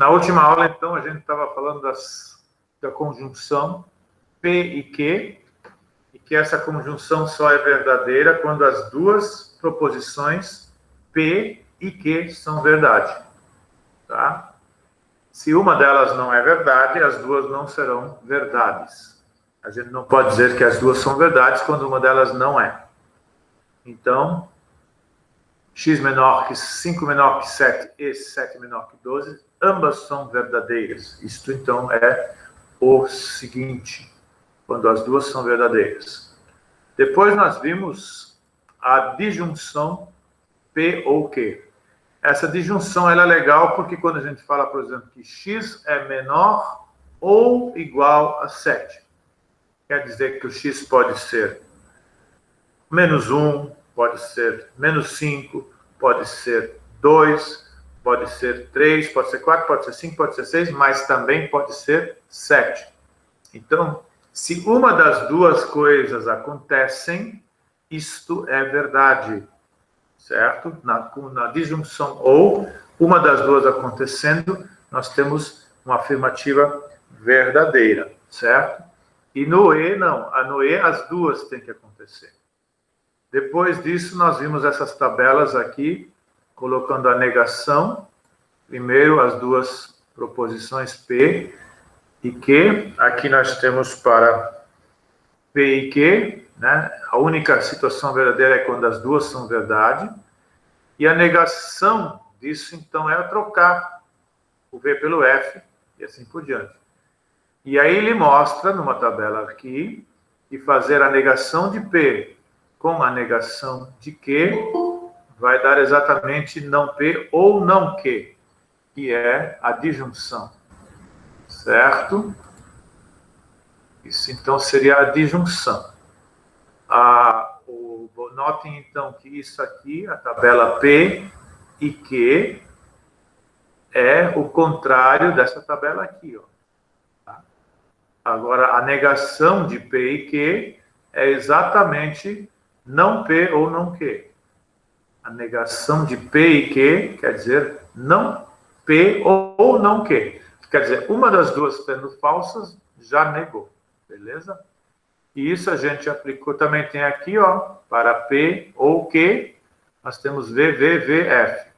Na última aula, então, a gente estava falando da conjunção P e Q, e que essa conjunção só é verdadeira quando as duas proposições P e Q são verdade. Tá? Se uma delas não é verdade, as duas não serão verdades. A gente não pode dizer que as duas são verdades quando uma delas não é. Então, x menor que 5 menor que 7 e 7 menor que 12, ambas são verdadeiras. Isto, então, é o seguinte, quando as duas são verdadeiras. Depois nós vimos a disjunção P ou Q. Essa disjunção ela é legal porque quando a gente fala, por exemplo, que x é menor ou igual a 7, quer dizer que o x pode ser menos 1, pode ser menos 5, pode ser 2, pode ser 3, pode ser 4, pode ser 5, pode ser 6, mas também pode ser 7. Então, se uma das duas coisas acontecem, isto é verdade, certo? Na disjunção ou, uma das duas acontecendo, nós temos uma afirmativa verdadeira, certo? E no E, não. No E, as duas têm que acontecer. Depois disso, nós vimos essas tabelas aqui, colocando a negação. Primeiro, as duas proposições P e Q. Aqui nós temos para P e Q, né? A única situação verdadeira é quando as duas são verdade. E a negação disso, então, é trocar o V pelo F e assim por diante. E aí ele mostra, numa tabela aqui, que fazer a negação de P com a negação de Q vai dar exatamente não P ou não Q, que é a disjunção. Certo? Isso, então, seria a disjunção. Notem, então, que isso aqui, a tabela P e Q, é o contrário dessa tabela aqui. Ó. Tá? Agora, a negação de P e Q é exatamente não P ou não Q. A negação de P e Q quer dizer não P ou não Q. Quer dizer, uma das duas tendo falsas, já negou. Beleza? E isso a gente aplicou, também tem aqui, ó, para P ou Q, nós temos V, V, V, F.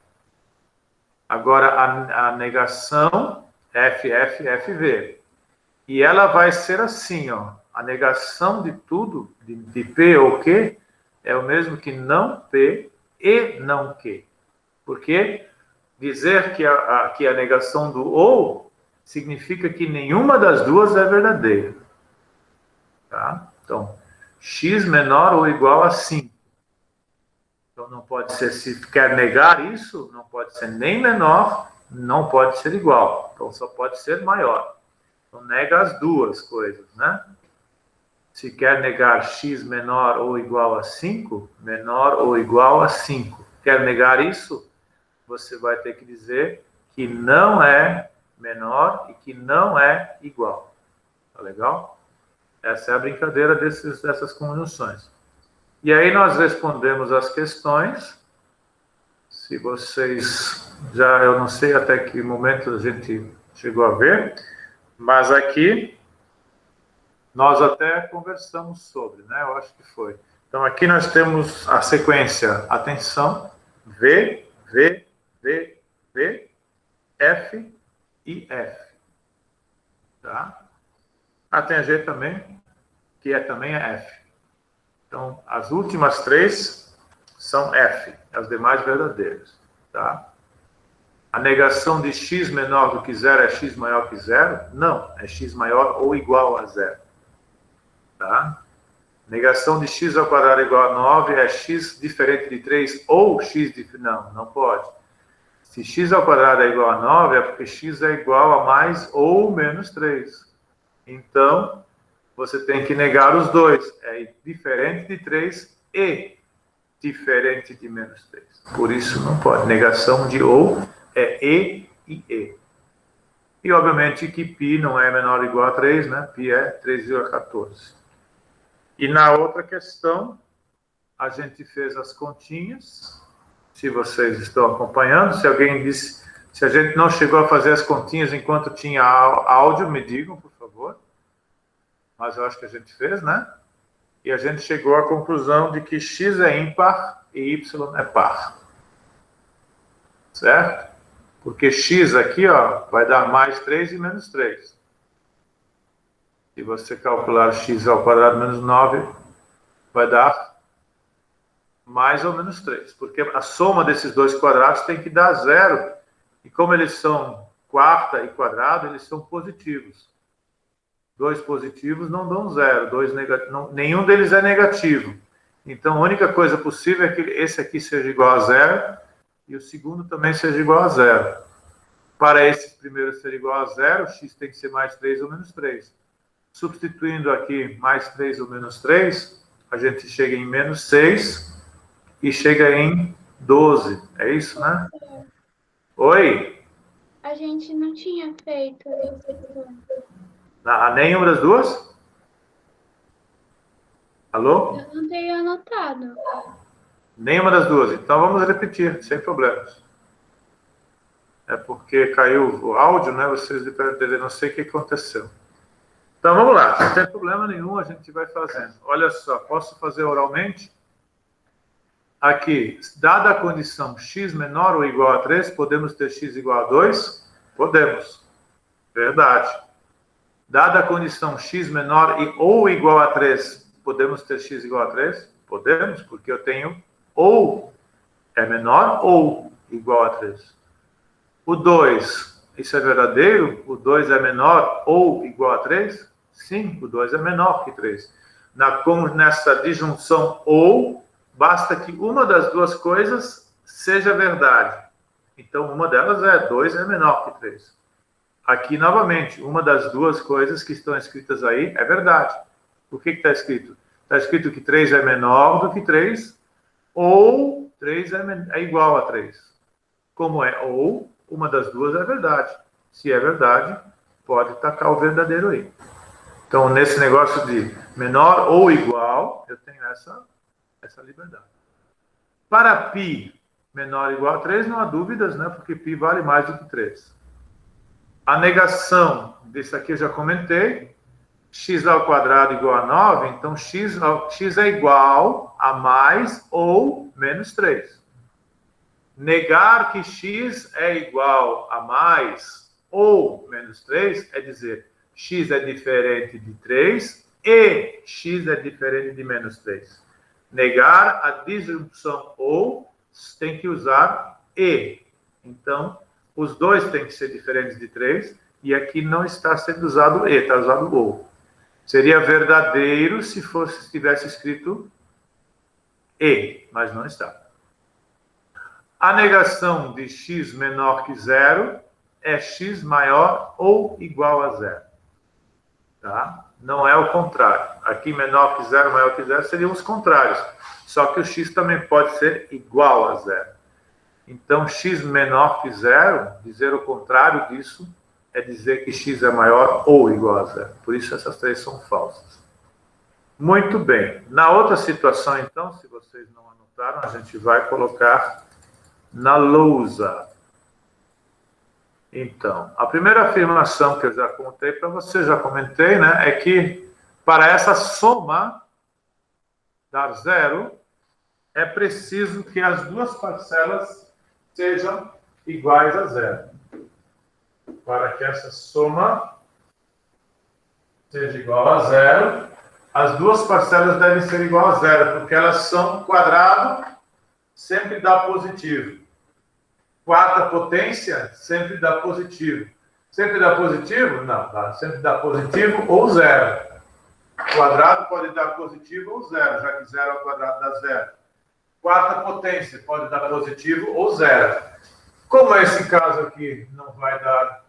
Agora, a negação, F, F, F, V. E ela vai ser assim, ó, a negação de tudo, de P ou Q, é o mesmo que não P e não Q. Porque dizer que a negação do ou significa que nenhuma das duas é verdadeira. Tá? Então, x menor ou igual a 5. Então, não pode ser, se quer negar isso, não pode ser nem menor, não pode ser igual. Então, só pode ser maior. Então, nega as duas coisas, né? Se quer negar x menor ou igual a 5, menor ou igual a 5. Quer negar isso? Você vai ter que dizer que não é menor e que não é igual. Tá legal? Essa é a brincadeira dessas conjunções. E aí nós respondemos as questões. Se vocês eu não sei até que momento a gente chegou a ver, mas aqui nós até conversamos sobre, né? Eu acho que foi. Então aqui nós temos a sequência, atenção, V, V, V, V, F e F. Tá? Tem a G também, que também é F. Então, as últimas três são F, as demais verdadeiras. Tá? A negação de x menor do que zero é x maior que zero? Não, é x maior ou igual a zero. Tá? Negação de x ao quadrado igual a 9 é x diferente de 3 ou x diferente... Não pode. Se x ao quadrado é igual a 9, é porque x é igual a mais ou menos 3. Então, você tem que negar os dois. É diferente de 3 e diferente de menos 3. Por isso não pode. Negação de ou é e e e. E, obviamente, que π não é menor ou igual a 3, né? Π é 3,14. E na outra questão, a gente fez as continhas. Se vocês estão acompanhando, se alguém Se a gente não chegou a fazer as continhas enquanto tinha áudio, me digam, por favor. Mas eu acho que a gente fez, né? E a gente chegou à conclusão de que x é ímpar e y é par. Certo? Porque x aqui, ó, vai dar mais 3 e menos 3. Se você calcular x ao quadrado menos 9, vai dar mais ou menos 3. Porque a soma desses dois quadrados tem que dar zero. E como eles são quarta e quadrado, eles são positivos. Dois positivos não dão zero. Nenhum deles é negativo. Então, a única coisa possível é que esse aqui seja igual a zero e o segundo também seja igual a zero. Para esse primeiro ser igual a zero, x tem que ser mais 3 ou menos 3. Substituindo aqui mais 3 ou menos 3, a gente chega em menos 6 e chega em 12. É isso, né? Oi? A gente não tinha feito isso. Nenhuma das duas? Alô? Eu não tenho anotado. Nenhuma das duas. Então vamos repetir, sem problemas. É porque caiu o áudio, né? Vocês devem entender, não sei o que aconteceu. Então vamos lá, não tem problema nenhum, a gente vai fazendo. Olha só, posso fazer oralmente? Aqui, dada a condição x menor ou igual a 3, podemos ter x igual a 2? Podemos. Verdade. Dada a condição x menor ou igual a 3, podemos ter x igual a 3? Podemos, porque eu tenho ou é menor ou igual a 3. O 2, isso é verdadeiro? O 2 é menor ou igual a 3? Sim, o 2 é menor que 3. Nessa disjunção ou, basta que uma das duas coisas seja verdade. Então, uma delas é 2 é menor que 3. Aqui, novamente, uma das duas coisas que estão escritas aí é verdade. O que está escrito? Está escrito que 3 é menor do que 3 ou 3 é igual a 3. Como é ou, uma das duas é verdade. Se é verdade, pode tacar o verdadeiro aí. Então, nesse negócio de menor ou igual, eu tenho essa liberdade. Para π menor ou igual a 3, não há dúvidas, né? Porque π vale mais do que 3. A negação desse aqui eu já comentei. X ao quadrado igual a 9, então x é igual a mais ou menos 3. Negar que x é igual a mais ou menos 3 é dizer x é diferente de 3 e x é diferente de menos 3. Negar a disjunção ou tem que usar e. Então, os dois têm que ser diferentes de 3 e aqui não está sendo usado e, está usado ou. Seria verdadeiro se tivesse escrito e, mas não está. A negação de x menor que 0 é x maior ou igual a 0. Tá? Não é o contrário. Aqui menor que 0, maior que 0 seriam os contrários. Só que o x também pode ser igual a 0. Então, x menor que 0, dizer o contrário disso, é dizer que x é maior ou igual a 0. Por isso, essas três são falsas. Muito bem. Na outra situação, então, se vocês não anotaram, a gente vai colocar na lousa. Então, a primeira afirmação que eu já contei para você, já comentei, né, é que para essa soma dar 0, é preciso que as duas parcelas sejam iguais a 0. Para que essa soma seja igual a 0, as duas parcelas devem ser igual a 0, porque elas são quadrado, sempre dá positivo. Quarta potência sempre dá positivo. Sempre dá positivo? Não, sempre dá positivo ou 0. Quadrado pode dar positivo ou 0, já que 0 ao quadrado dá 0. Quarta potência pode dar positivo ou 0. Como esse caso aqui não vai dar...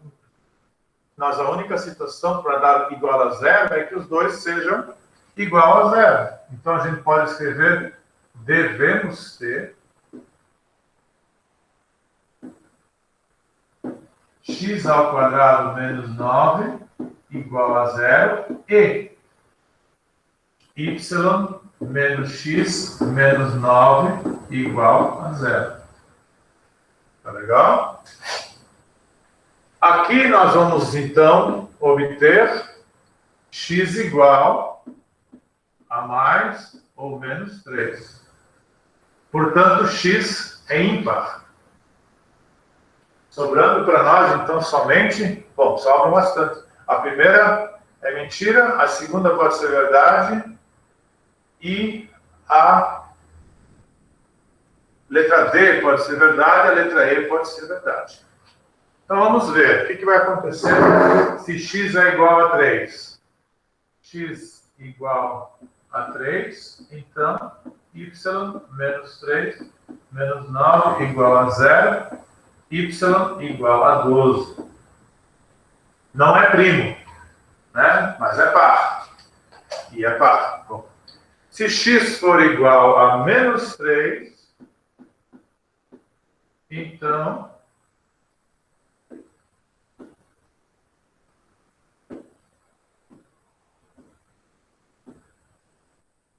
Mas a única situação para dar igual a 0 é que os dois sejam igual a 0. Então, a gente pode escrever devemos ter x ao quadrado menos 9 igual a 0 e y menos x menos 9 igual a 0. Tá legal? Aqui nós vamos, então, obter x igual a mais ou menos 3. Portanto, x é ímpar. Sobrando para nós, então, somente... Bom, sobra bastante. A primeira é mentira, a segunda pode ser verdade e a letra D pode ser verdade, a letra E pode ser verdade. Então, vamos ver. O que vai acontecer se x é igual a 3? X igual a 3, então, y menos 3 menos 9 igual a 0, y igual a 12. Não é primo, né? Mas é par. E é par. Bom, se x for igual a menos 3, então...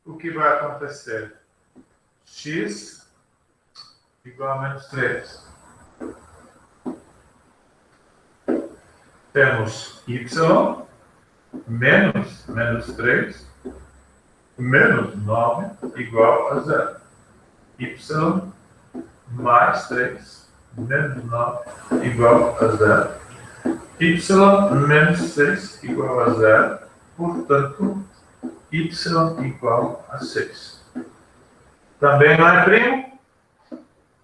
o que vai acontecer? X igual a menos 3. Temos y menos 3 menos 9 igual a 0. Y mais 3 menos 9 igual a 0. Y menos 6 igual a 0. Portanto, y igual a 6. Também não é primo.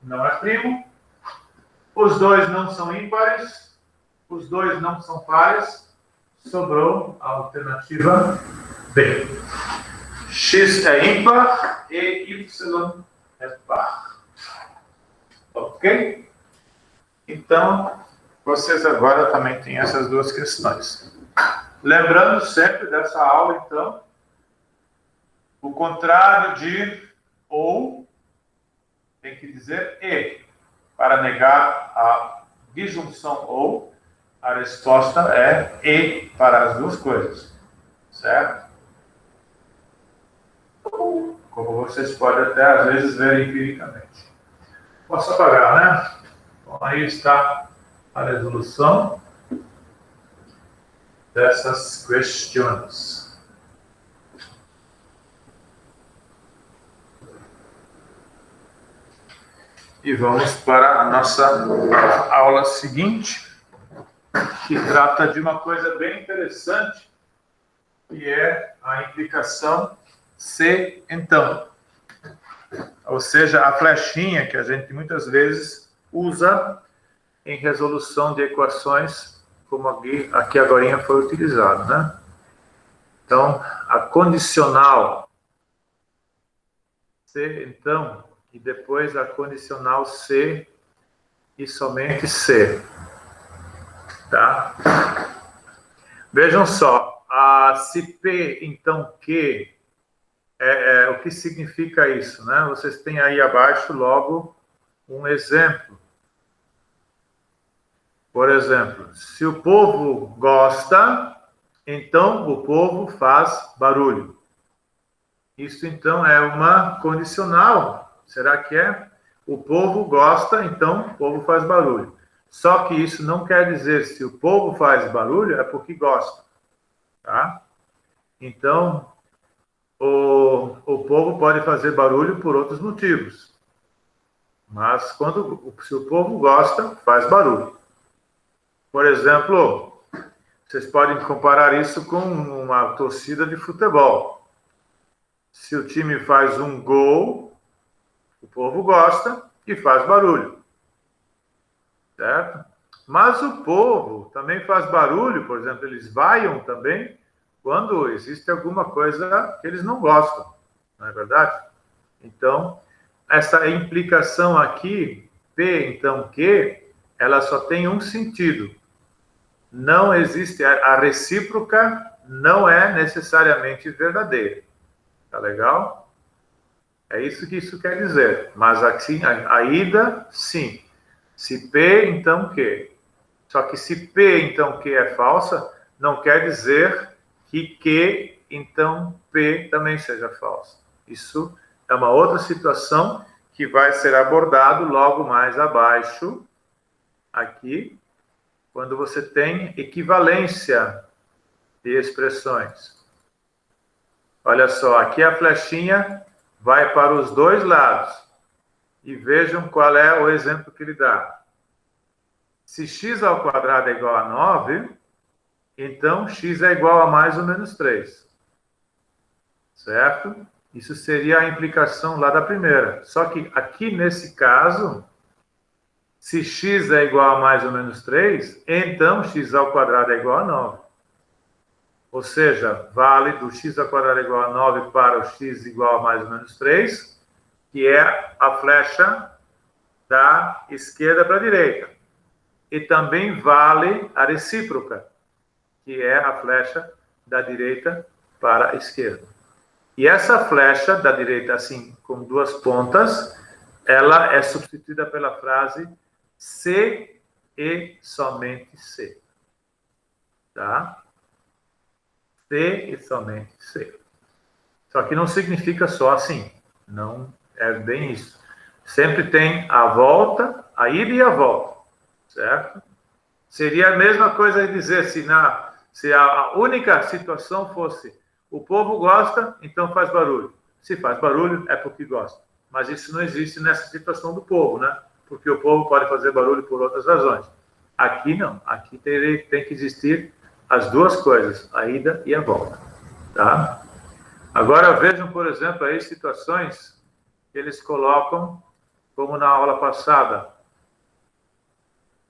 Não é primo. Os dois não são ímpares. Os dois não são pares. Sobrou a alternativa B. X é ímpar e Y é par. Ok? Então, vocês agora também têm essas duas questões. Lembrando sempre dessa aula, então, o contrário de ou tem que dizer e. Para negar a disjunção ou, a resposta é e para as duas coisas. Certo? Como vocês podem até, às vezes, ver empiricamente. Posso apagar, né? Então, aí está a resolução dessas questões. E vamos para a nossa aula seguinte, que trata de uma coisa bem interessante, que é a implicação se então. Ou seja, a flechinha que a gente muitas vezes usa em resolução de equações, como aqui agora foi utilizado, né? Então, a condicional se então, e depois a condicional se e somente se. Tá? Vejam só, se P, então Q, o que significa isso, né? Vocês têm aí abaixo logo um exemplo. Por exemplo, se o povo gosta, então o povo faz barulho. Isso então é uma condicional. Será que é? O povo gosta, então o povo faz barulho. Só que isso não quer dizer se o povo faz barulho, é porque gosta. Tá? Então, o povo pode fazer barulho por outros motivos. Mas se o povo gosta, faz barulho. Por exemplo, vocês podem comparar isso com uma torcida de futebol. Se o time faz um gol, o povo gosta e faz barulho. Certo? Mas o povo também faz barulho, por exemplo, eles vaiam também quando existe alguma coisa que eles não gostam. Não é verdade? Então, essa implicação aqui, P, então, Q, ela só tem um sentido. Não existe, a recíproca não é necessariamente verdadeira. Tá legal? É isso que isso quer dizer. Mas assim, a ida, sim. Se P, então Q. Só que se P, então Q é falsa, não quer dizer que Q, então P também seja falsa. Isso é uma outra situação que vai ser abordado logo mais abaixo, aqui, quando você tem equivalência de expressões. Olha só, aqui a flechinha vai para os dois lados. E vejam qual é o exemplo que ele dá. Se x ao quadrado é igual a 9, então x é igual a mais ou menos 3. Certo? Isso seria a implicação lá da primeira. Só que aqui nesse caso, se x é igual a mais ou menos 3, então x ao quadrado é igual a 9. Ou seja, vale do x ao quadrado é igual a 9 para o x igual a mais ou menos 3, que é a flecha da esquerda para a direita. E também vale a recíproca, que é a flecha da direita para a esquerda. E essa flecha da direita, assim, com duas pontas, ela é substituída pela frase se e somente se. Tá? Se e somente se. Só que não significa só assim. Não é bem isso. Sempre tem a volta, a ida e a volta. Certo? Seria a mesma coisa dizer se a única situação fosse o povo gosta, então faz barulho. Se faz barulho, é porque gosta. Mas isso não existe nessa situação do povo, né? Porque o povo pode fazer barulho por outras razões. Aqui não. Aqui tem que existir as duas coisas, a ida e a volta. Tá? Agora vejam, por exemplo, aí situações que eles colocam, como na aula passada.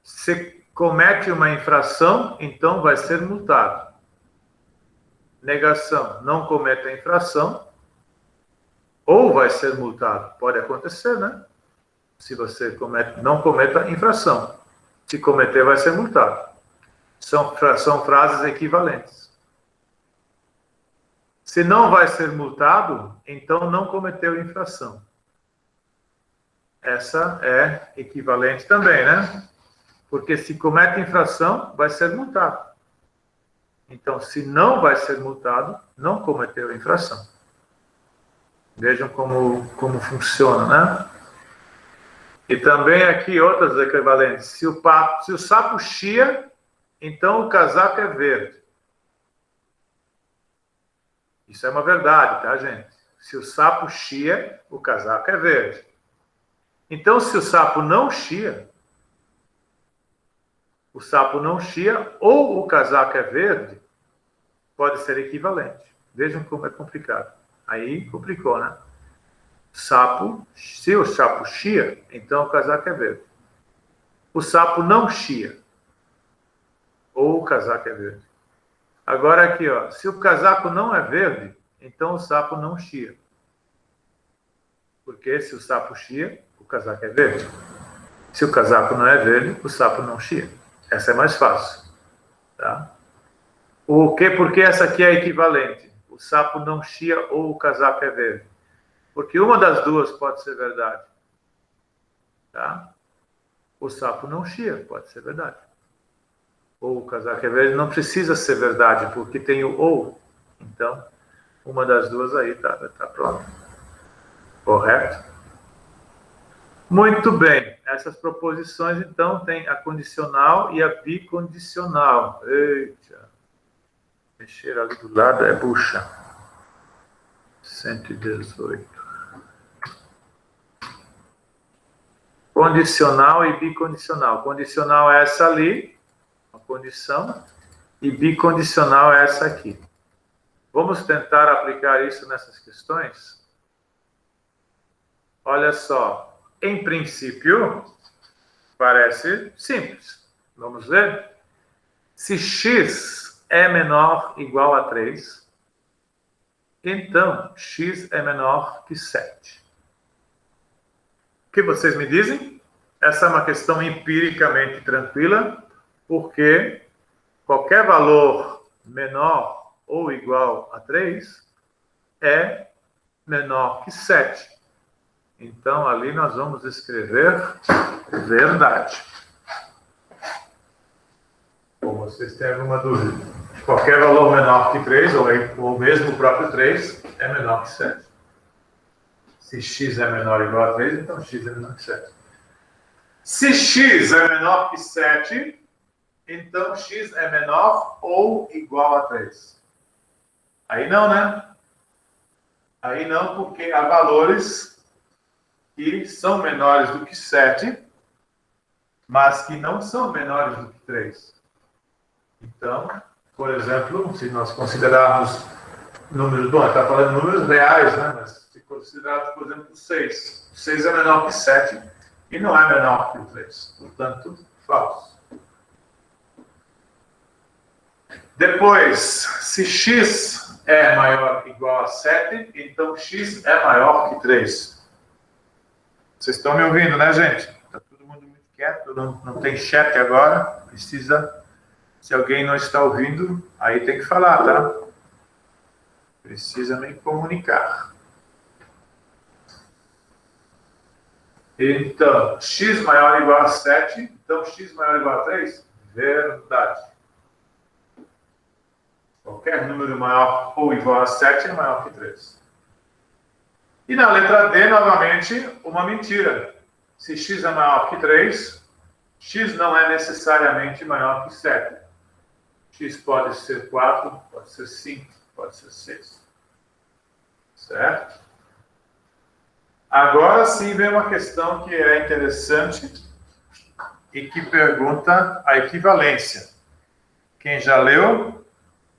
Se comete uma infração, então vai ser multado. Negação, não comete a infração, ou vai ser multado. Pode acontecer, né? Se você não cometa a infração. Se cometer, vai ser multado. São frases equivalentes. Se não vai ser multado, então não cometeu infração. Essa é equivalente também, né? Porque se comete infração, vai ser multado. Então, se não vai ser multado, não cometeu infração. Vejam como funciona, né? E também aqui outras equivalentes. Se o sapo chia, então o casaco é verde. Isso é uma verdade, tá, gente? Se o sapo chia, o casaco é verde. Então, se o sapo não chia, ou o casaco é verde, pode ser equivalente. Vejam como é complicado. Aí complicou, né? Se o sapo chia, então o casaco é verde. O sapo não chia, ou o casaco é verde. Agora aqui, ó, se o casaco não é verde, então o sapo não chia. Porque se o sapo chia, o casaco é verde. Se o casaco não é verde, o sapo não chia. Essa é mais fácil. Tá? Por que essa aqui é equivalente? O sapo não chia ou o casaco é verde? Porque uma das duas pode ser verdade. Tá? O sapo não chia, pode ser verdade. Ou o casaco é verde, não precisa ser verdade, porque tem o ou. Então, uma das duas aí tá pronto. Correto? Muito bem. Essas proposições, então, tem a condicional e a bicondicional. Eita. Mexer ali do lado é bucha. 118. Condicional e bicondicional. Condicional é essa ali, a condição, e bicondicional é essa aqui. Vamos tentar aplicar isso nessas questões? Olha só. Em princípio, parece simples. Vamos ver? Se x é menor ou igual a 3, então x é menor que 7. O que vocês me dizem? Essa é uma questão empiricamente tranquila, porque qualquer valor menor ou igual a 3 é menor que 7. Então, ali nós vamos escrever verdade. Ou vocês têm alguma dúvida? Qualquer valor menor que 3, ou mesmo o próprio 3, é menor que 7. Se x é menor ou igual a 3, então x é menor que 7. Se x é menor que 7, então x é menor ou igual a 3. Aí não, né? Aí não, porque há valores que são menores do que 7, mas que não são menores do que 3. Então, por exemplo, se nós considerarmos números, bom, está falando de números reais, né? Mas se considerarmos, por exemplo, 6. 6 é menor que 7 e não é menor que o 3. Portanto, falso. Depois, se x é maior ou igual a 7, então x é maior que 3. Vocês estão me ouvindo, né, gente? Está todo mundo muito quieto, não tem chat agora. Precisa, se alguém não está ouvindo, aí tem que falar, tá? Precisa me comunicar. Então, x maior ou igual a 7, então x maior ou igual a 3? Verdade. Qualquer número maior ou igual a 7 é maior que 3. E na letra D, novamente, uma mentira. Se x é maior que 3, x não é necessariamente maior que 7. X pode ser 4, pode ser 5, pode ser 6. Certo? Agora sim vem uma questão que é interessante e que pergunta a equivalência. Quem já leu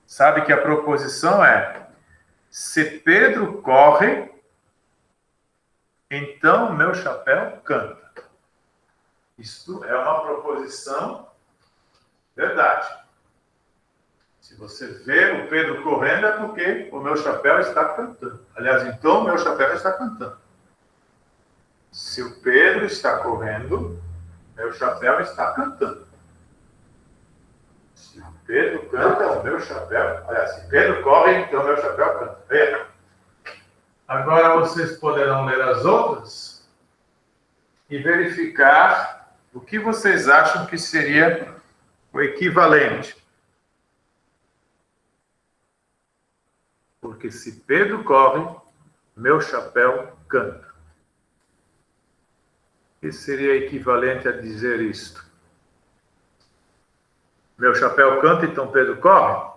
sabe que a proposição é: se Pedro corre, então meu chapéu canta. Isso é uma proposição verdade. Se você vê o Pedro correndo, é porque o meu chapéu está cantando. Aliás, então o meu chapéu está cantando. Se o Pedro está correndo, meu chapéu está cantando. Se o Pedro canta, o meu chapéu... Aliás, se Pedro corre, então meu chapéu canta. Veja. Agora vocês poderão ler as outras e verificar o que vocês acham que seria o equivalente. Porque se Pedro corre, meu chapéu canta. O que seria equivalente a dizer isto? Meu chapéu canta, então Pedro corre?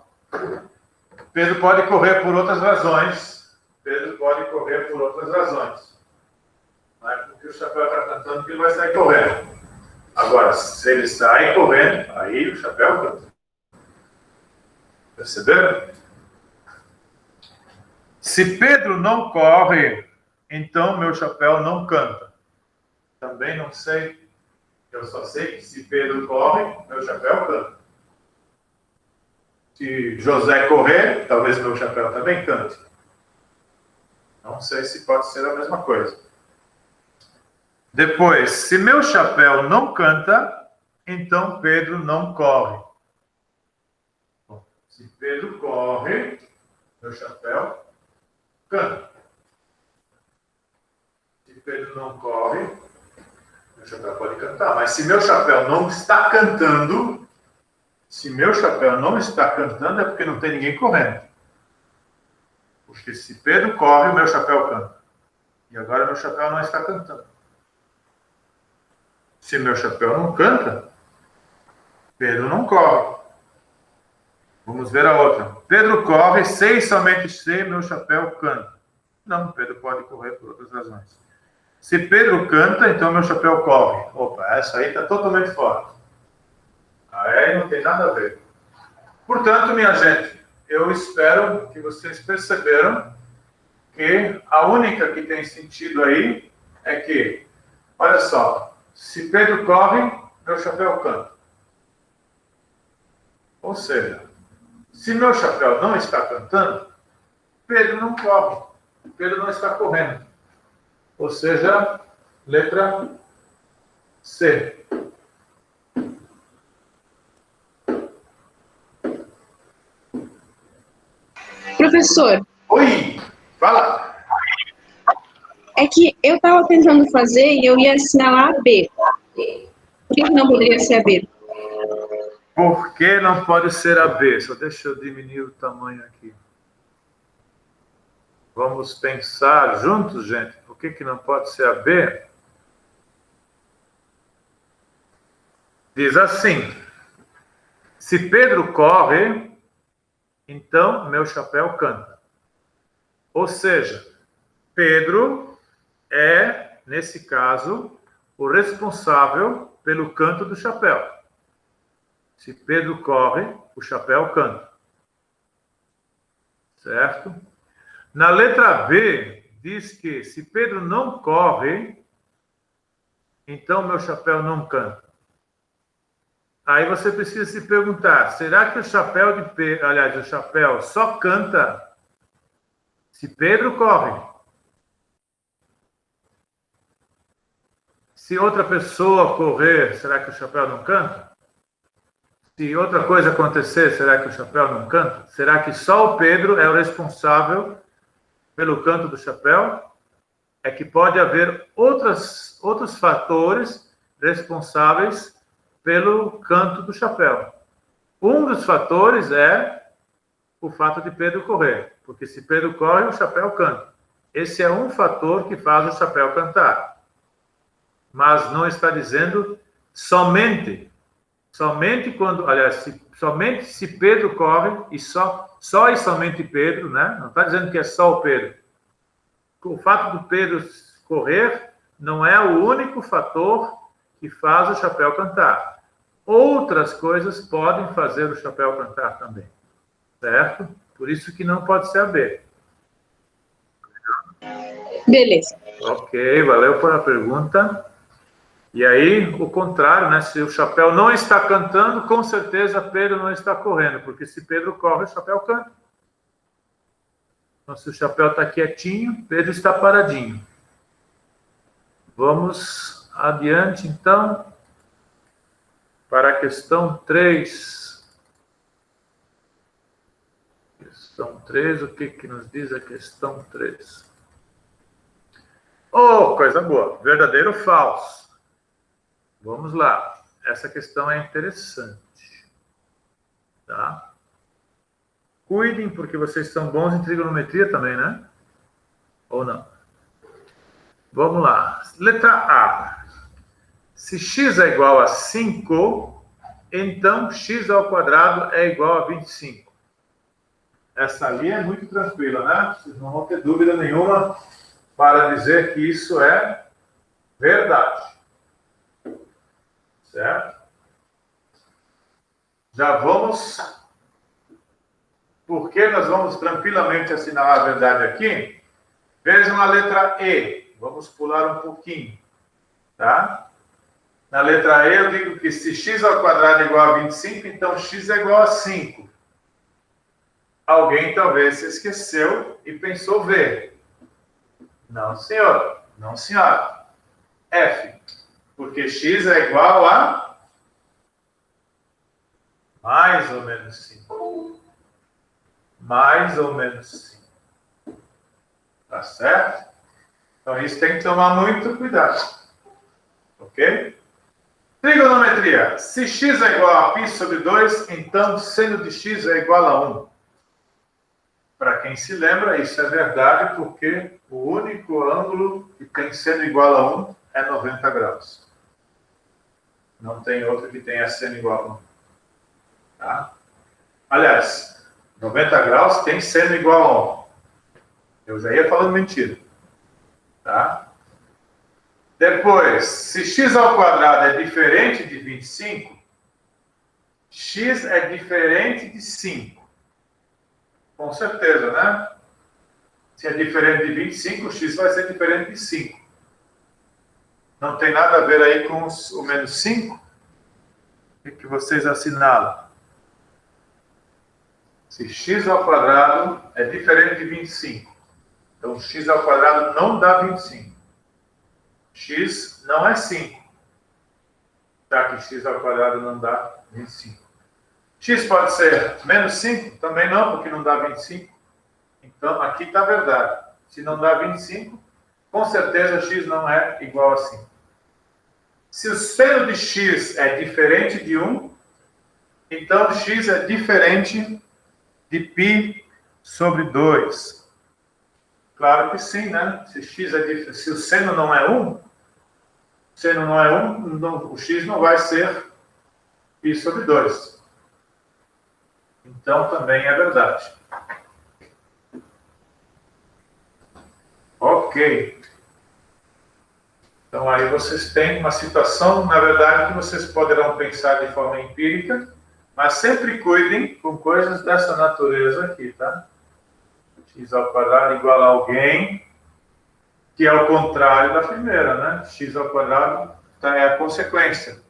Pedro pode correr por outras razões. Pedro pode correr por outras razões. Não é porque o chapéu está cantando que ele vai sair correndo. Agora, se ele sai correndo, aí o chapéu canta. Perceberam? Se Pedro não corre, então meu chapéu não canta. Também não sei. Eu só sei que se Pedro corre, meu chapéu canta. Se José correr, talvez meu chapéu também cante. Não sei se pode ser a mesma coisa. Depois, se meu chapéu não canta, então Pedro não corre. Bom, se Pedro corre, meu chapéu canta. Se Pedro não corre, meu chapéu pode cantar. Mas se meu chapéu não está cantando, se meu chapéu não está cantando, é porque não tem ninguém correndo. Porque se Pedro corre, meu chapéu canta. E agora meu chapéu não está cantando. Se meu chapéu não canta, Pedro não corre. Vamos ver a outra. Pedro corre, sei somente se meu chapéu canta. Não, Pedro pode correr por outras razões. Se Pedro canta, então meu chapéu corre. Opa, essa aí está totalmente fora. Aí não tem nada a ver. Portanto, minha gente, eu espero que vocês perceberam que a única que tem sentido aí é que, olha só, se Pedro corre, meu chapéu canta. Ou seja, se meu chapéu não está cantando, Pedro não corre. Pedro não está correndo. Ou seja, letra C. Professor, Oi, fala. é que eu estava tentando fazer e eu ia assinalar a B. Por que não poderia ser a B? Por que não pode ser a B? Só deixa eu diminuir o tamanho aqui. Vamos pensar juntos, gente. Por que não pode ser a B? Diz assim: Se Pedro corre, então meu chapéu canta. Ou seja, Pedro é, nesse caso, o responsável pelo canto do chapéu. Se Pedro corre, o chapéu canta. Certo? Na letra B, diz que se Pedro não corre, então meu chapéu não canta. Aí você precisa se perguntar, será que o chapéu de Pedro, aliás, o chapéu só canta se Pedro corre? Se outra pessoa correr, será que o chapéu não canta? Se outra coisa acontecer, será que o chapéu não canta? Será que só o Pedro é o responsável pelo canto do chapéu? É que pode haver outros fatores responsáveis pelo canto do chapéu. Um dos fatores é o fato de Pedro correr, porque se Pedro corre, o chapéu canta. Esse é um fator que faz o chapéu cantar. Mas não está dizendo somente quando, aliás, somente se Pedro corre, e só e somente Pedro, né? Não está dizendo que é só o Pedro. O fato do Pedro correr não é o único fator que faz o chapéu cantar. Outras coisas podem fazer o chapéu cantar também. Certo? Por isso que não pode ser a B. Beleza. Ok, valeu por a pergunta. E aí, o contrário, né? Se o chapéu não está cantando, com certeza Pedro não está correndo, porque se Pedro corre, o chapéu canta. Então, se o chapéu está quietinho, Pedro está paradinho. Vamos adiante, então, para a questão 3. Questão 3, o que nos diz a questão 3? Oh, coisa boa. Verdadeiro ou falso? Vamos lá. Essa questão é interessante. Tá? Cuidem, porque vocês são bons em trigonometria também, né? Ou não? Vamos lá. Letra A. Se x é igual a 5, então x ao quadrado é igual a 25. Essa ali é muito tranquila, né? Vocês não vão ter dúvida nenhuma para dizer que isso é verdade. Certo? Já vamos... Porque nós vamos tranquilamente assinalar a verdade aqui. Vejam a letra E. Vamos pular um pouquinho. Tá? Na letra E eu digo que se x ao quadrado é igual a 25, então x é igual a 5. Alguém talvez se esqueceu e pensou V. Não, senhor. Não, senhora. F. Porque x é igual a mais ou menos 5. Mais ou menos 5. Tá certo? Então, isso tem que tomar muito cuidado. Ok? Trigonometria. Se x é igual a π sobre 2, então seno de x é igual a 1. Para quem se lembra, isso é verdade porque o único ângulo que tem seno igual a 1 é 90 graus. Não tem outro que tenha seno igual a 1. Tá? Aliás, 90 graus tem seno igual a 1. Eu já ia falando mentira. Tá? Depois, se x ao quadrado é diferente de 25, x é diferente de 5. Com certeza, né? Se é diferente de 25, x vai ser diferente de 5. Não tem nada a ver aí com o menos 5? O que vocês assinalam? Se x ao quadrado é diferente de 25, então x ao quadrado não dá 25. X não é 5. Já que x ao quadrado não dá 25. X pode ser menos 5? Também não, porque não dá 25. Então, aqui está a verdade. Se não dá 25, com certeza x não é igual a 5. Se o seno de x é diferente de 1, então x é diferente de π sobre 2. Claro que sim, né? Se o seno não é 1, o x não vai ser π sobre 2. então também é verdade. Ok. Então, aí vocês têm uma situação, na verdade, que vocês poderão pensar de forma empírica, mas sempre cuidem com coisas dessa natureza aqui, tá? X ao quadrado igual a alguém, que é o contrário da primeira, né? X ao quadrado é a consequência,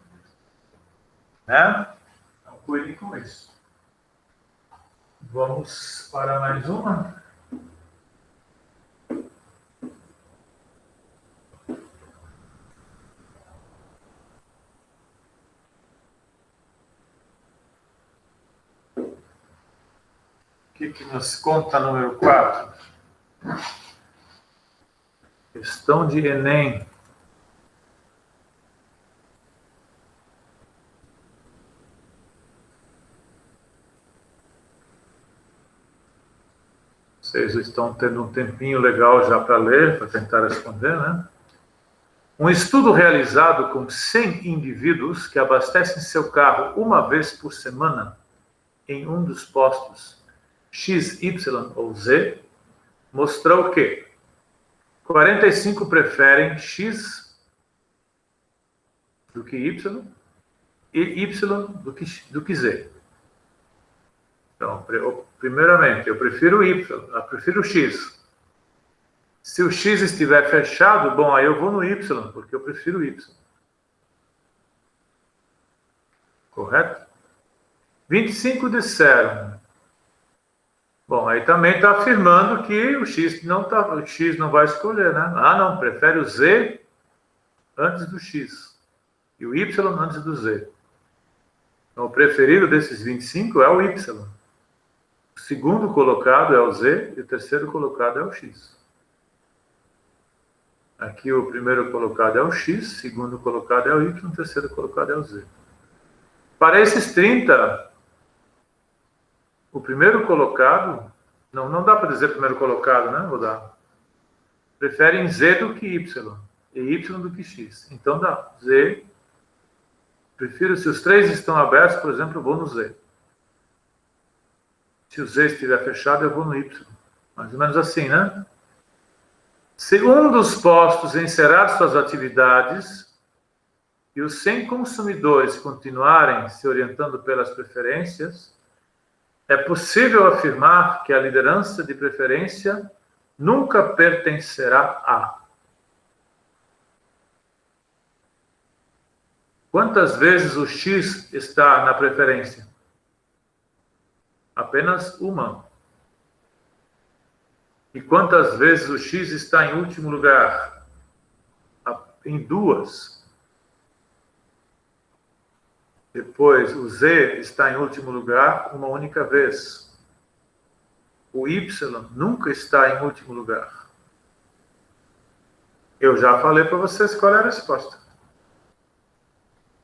né? Então, cuidem com isso. Vamos para mais uma. O que nos conta número 4? Questão de Enem. Vocês estão tendo um tempinho legal já para ler, para tentar responder, né? Um estudo realizado com 100 indivíduos que abastecem seu carro uma vez por semana em um dos postos X, Y ou Z, mostrou que 45 preferem X do que Y e Y do que Z. Então, primeiramente, eu prefiro Y, eu prefiro X. Se o X estiver fechado, bom, aí eu vou no Y, porque eu prefiro Y. Correto? 25 disseram. Bom, aí também está afirmando que o X não vai escolher, né? Ah, não, prefere o Z antes do X. E o Y antes do Z. Então, o preferido desses 25 é o Y. O segundo colocado é o Z e o terceiro colocado é o X. Aqui o primeiro colocado é o X, o segundo colocado é o Y, o terceiro colocado é o Z. Para esses 30, o primeiro colocado, não dá para dizer primeiro colocado, né? Vou dar. Preferem Z do que Y e Y do que X. Então dá Z. Prefiro, se os três estão abertos, por exemplo, eu vou no Z. Se o Z estiver fechado, eu vou no Y. Mais ou menos assim, né? Se um dos postos encerrar suas atividades e os 100 consumidores continuarem se orientando pelas preferências, é possível afirmar que a liderança de preferência nunca pertencerá a. Quantas vezes o X está na preferência? Apenas uma. E quantas vezes o X está em último lugar? Em 2. Depois, o Z está em último lugar uma única vez. O Y nunca está em último lugar. Eu já falei para vocês qual é a resposta.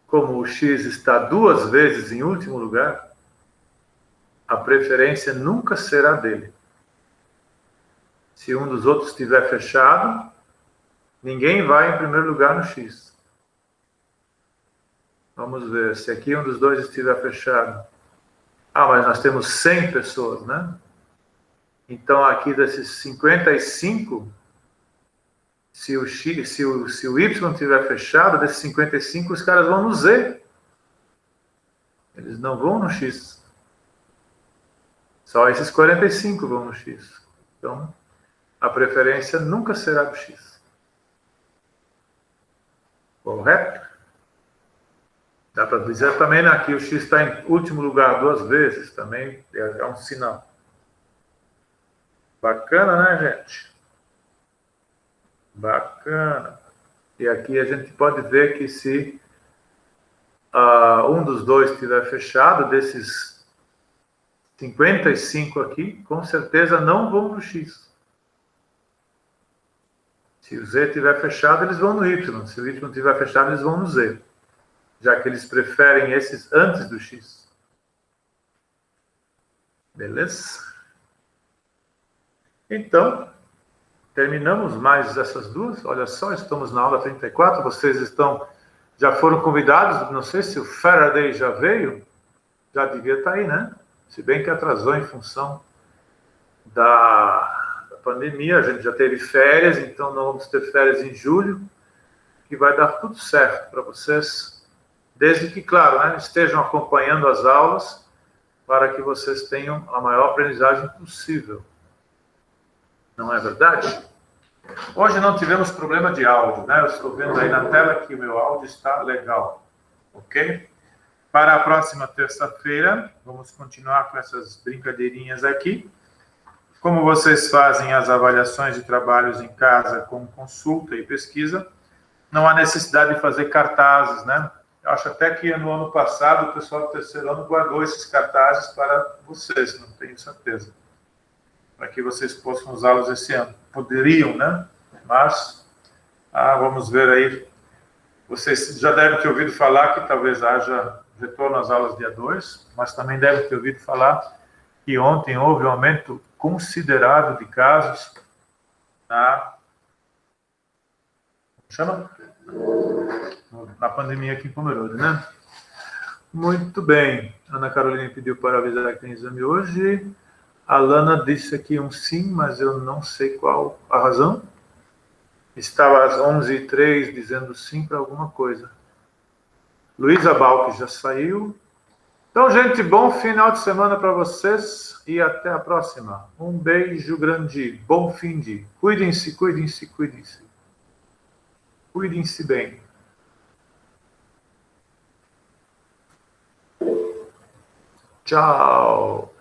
Como o X está 2 vezes em último lugar, a preferência nunca será dele. Se um dos outros estiver fechado, ninguém vai em primeiro lugar no X. Vamos ver, se aqui um dos dois estiver fechado. Ah, mas nós temos 100 pessoas, né? Então, aqui desses 55, se o Y estiver fechado, desses 55, os caras vão no Z. Eles não vão no X. Só esses 45 vão no X. Então, a preferência nunca será do X. Correto? Dá para dizer também, né, que o X está em último lugar 2 vezes. Também é um sinal. Bacana, né, gente? Bacana. E aqui a gente pode ver que se um dos dois estiver fechado, desses 55 aqui, com certeza não vão no X. Se o Z estiver fechado, eles vão no Y. Se o Y estiver fechado, eles vão no Z. Já que eles preferem esses antes do X. Beleza? Então, terminamos mais essas duas. Olha só, estamos na aula 34. Vocês já foram convidados. Não sei se o Faraday já veio. Já devia estar aí, né? Se bem que atrasou em função da pandemia, a gente já teve férias, então não vamos ter férias em julho, que vai dar tudo certo para vocês, desde que, claro, né, estejam acompanhando as aulas para que vocês tenham a maior aprendizagem possível. Não é verdade? Hoje não tivemos problema de áudio, né? Eu estou vendo aí na tela que o meu áudio está legal, ok? Para a próxima terça-feira, vamos continuar com essas brincadeirinhas aqui. Como vocês fazem as avaliações de trabalhos em casa com consulta e pesquisa, não há necessidade de fazer cartazes, né? Eu acho até que no ano passado o pessoal do terceiro ano guardou esses cartazes para vocês, não tenho certeza. Para que vocês possam usá-los esse ano. Poderiam, né? Mas, vamos ver aí. Vocês já devem ter ouvido falar que talvez haja retorno às aulas dia 2, mas também devem ter ouvido falar que ontem houve um aumento considerável de casos na pandemia aqui em Pomerode, né? Muito bem. Ana Carolina pediu para avisar que tem exame hoje. A Lana disse aqui um sim, mas eu não sei qual a razão. Estava às 11h03 dizendo sim para alguma coisa. Luísa Balque já saiu. Então, gente, bom final de semana para vocês e até a próxima. Um beijo grande. Bom fim de. Cuidem-se, cuidem-se, cuidem-se. Cuidem-se bem. Tchau.